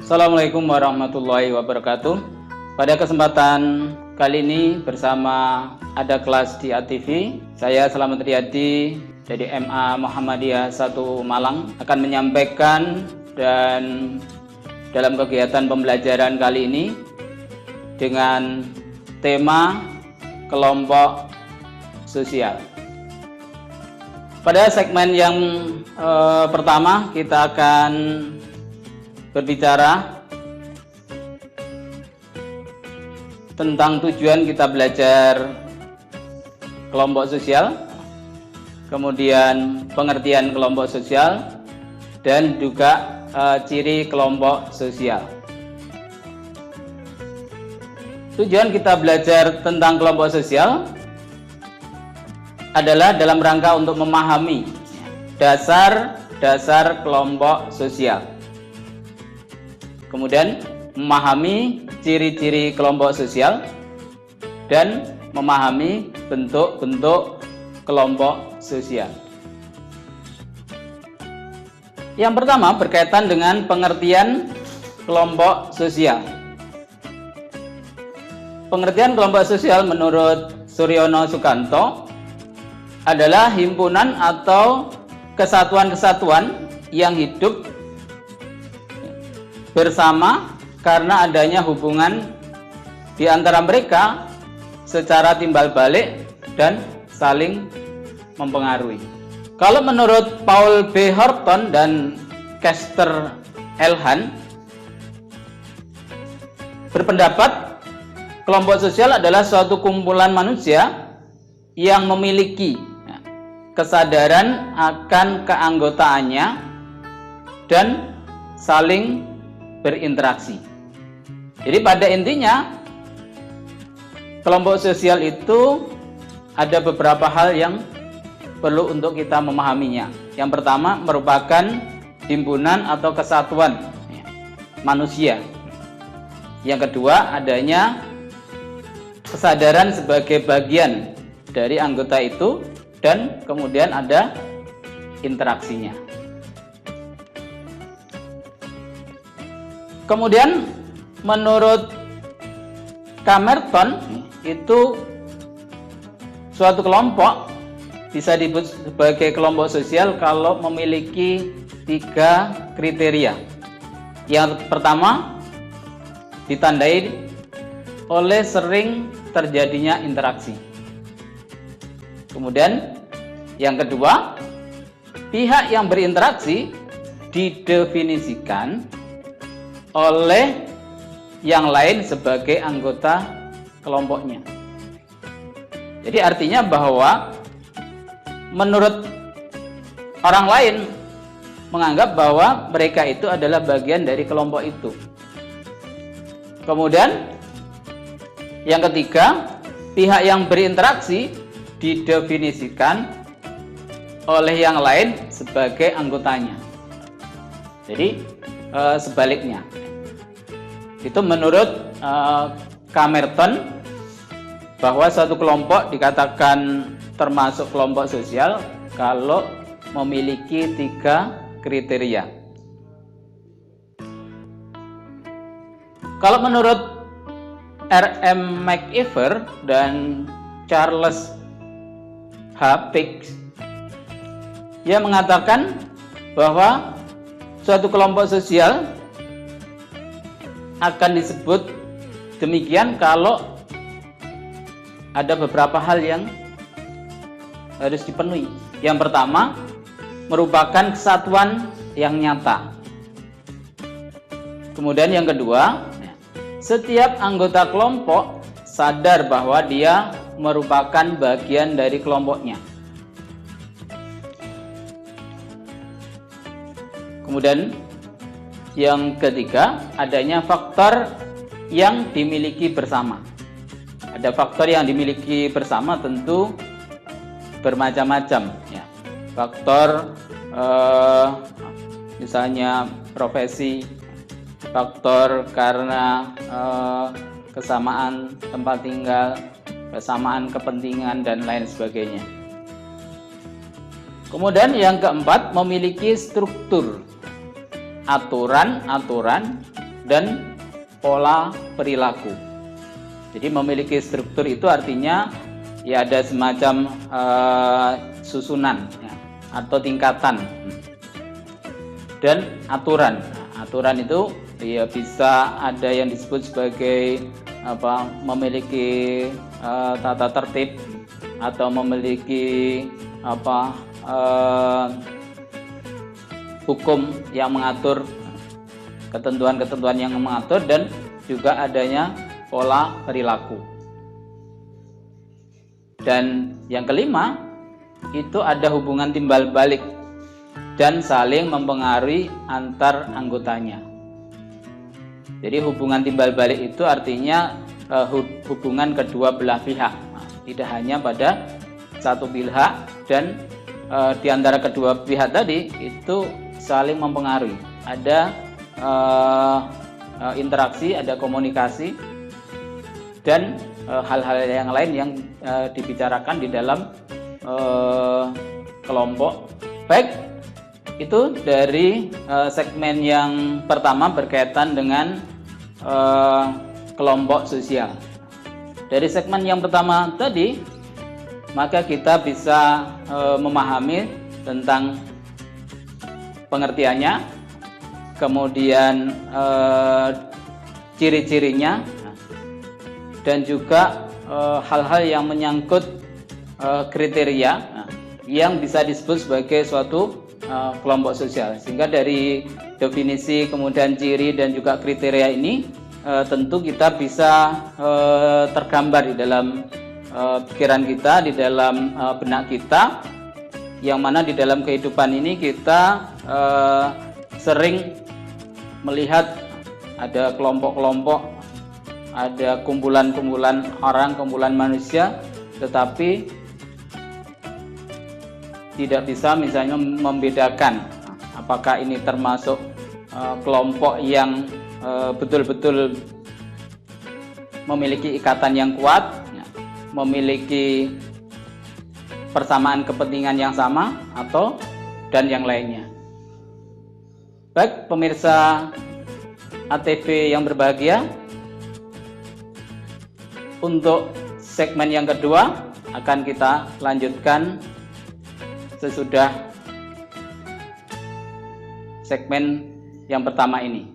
Assalamualaikum warahmatullahi wabarakatuh. Pada kesempatan kali ini bersama Ada Kelas di ATV, saya Slamet Riyadi dari MA Muhammadiyah 1 Malang akan menyampaikan dan dalam kegiatan pembelajaran kali ini dengan tema kelompok sosial. Pada segmen yang pertama kita akan berbicara tentang tujuan kita belajar kelompok sosial, kemudian pengertian kelompok sosial, dan juga ciri kelompok sosial. Tujuan kita belajar tentang kelompok sosial adalah dalam rangka untuk memahami dasar kelompok sosial. Kemudian memahami ciri-ciri kelompok sosial dan memahami bentuk-bentuk kelompok sosial. Yang pertama berkaitan dengan pengertian kelompok sosial. Pengertian kelompok sosial menurut Suryono Sukanto adalah himpunan atau kesatuan-kesatuan yang hidup bersama karena adanya hubungan di antara mereka secara timbal balik dan saling mempengaruhi. Kalau menurut Paul B. Horton dan Kester Elhan berpendapat kelompok sosial adalah suatu kumpulan manusia yang memiliki kesadaran akan keanggotaannya dan saling berinteraksi. Jadi pada intinya kelompok sosial itu ada beberapa hal yang perlu untuk kita memahaminya. Yang pertama merupakan himpunan atau kesatuan manusia. Yang kedua adanya kesadaran sebagai bagian dari anggota itu dan kemudian ada interaksinya. Kemudian menurut Camerton itu suatu kelompok bisa disebut sebagai kelompok sosial kalau memiliki 3 kriteria. Yang pertama ditandai oleh sering terjadinya interaksi. Kemudian yang kedua, pihak yang berinteraksi didefinisikan oleh yang lain sebagai anggota kelompoknya. Jadi artinya bahwa menurut orang lain menganggap bahwa mereka itu adalah bagian dari kelompok itu. Kemudian yang ketiga, pihak yang berinteraksi didefinisikan oleh yang lain sebagai anggotanya. Jadi sebaliknya. Itu menurut Camerton bahwa suatu kelompok dikatakan termasuk kelompok sosial kalau memiliki 3 kriteria. Kalau menurut R.M. McIver dan Charles H. Pick, ia mengatakan bahwa suatu kelompok sosial akan disebut demikian kalau ada beberapa hal yang harus dipenuhi. Yang pertama, merupakan kesatuan yang nyata. Kemudian yang kedua, setiap anggota kelompok sadar bahwa dia merupakan bagian dari kelompoknya. Kemudian yang ketiga, adanya faktor yang dimiliki bersama. Ada faktor yang dimiliki bersama tentu bermacam-macam ya. Faktor misalnya profesi, faktor karena kesamaan tempat tinggal, kesamaan kepentingan dan lain sebagainya. Kemudian yang keempat, memiliki struktur, aturan-aturan dan pola perilaku. Jadi memiliki struktur itu artinya ya ada semacam susunan ya, atau tingkatan dan aturan. Nah, aturan itu ya bisa ada yang disebut sebagai memiliki tata tertib atau memiliki hukum yang mengatur, ketentuan-ketentuan yang mengatur, dan juga adanya pola perilaku. Dan yang kelima itu ada hubungan timbal balik dan saling mempengaruhi antar anggotanya. Jadi hubungan timbal balik itu artinya hubungan kedua belah pihak, tidak hanya pada satu pihak, dan di antara kedua pihak tadi itu saling mempengaruhi. Ada interaksi, ada komunikasi, dan hal-hal yang lain yang dibicarakan di dalam kelompok. Baik, itu dari segmen yang pertama berkaitan dengan kelompok sosial. Dari segmen yang pertama tadi, maka kita bisa memahami tentang pengertiannya, kemudian ciri-cirinya, dan juga hal-hal yang menyangkut kriteria yang bisa disebut sebagai suatu kelompok sosial. Sehingga dari definisi, kemudian ciri, dan juga kriteria ini tentu kita bisa tergambar di dalam pikiran kita, di dalam benak kita, yang mana di dalam kehidupan ini kita sering melihat ada kelompok-kelompok, ada kumpulan-kumpulan orang, kumpulan manusia, tetapi tidak bisa misalnya membedakan apakah ini termasuk kelompok yang betul-betul memiliki ikatan yang kuat, memiliki persamaan kepentingan yang sama, atau dan yang lainnya. Baik, pemirsa ATV yang berbahagia, untuk segmen yang kedua akan kita lanjutkan sesudah segmen yang pertama ini.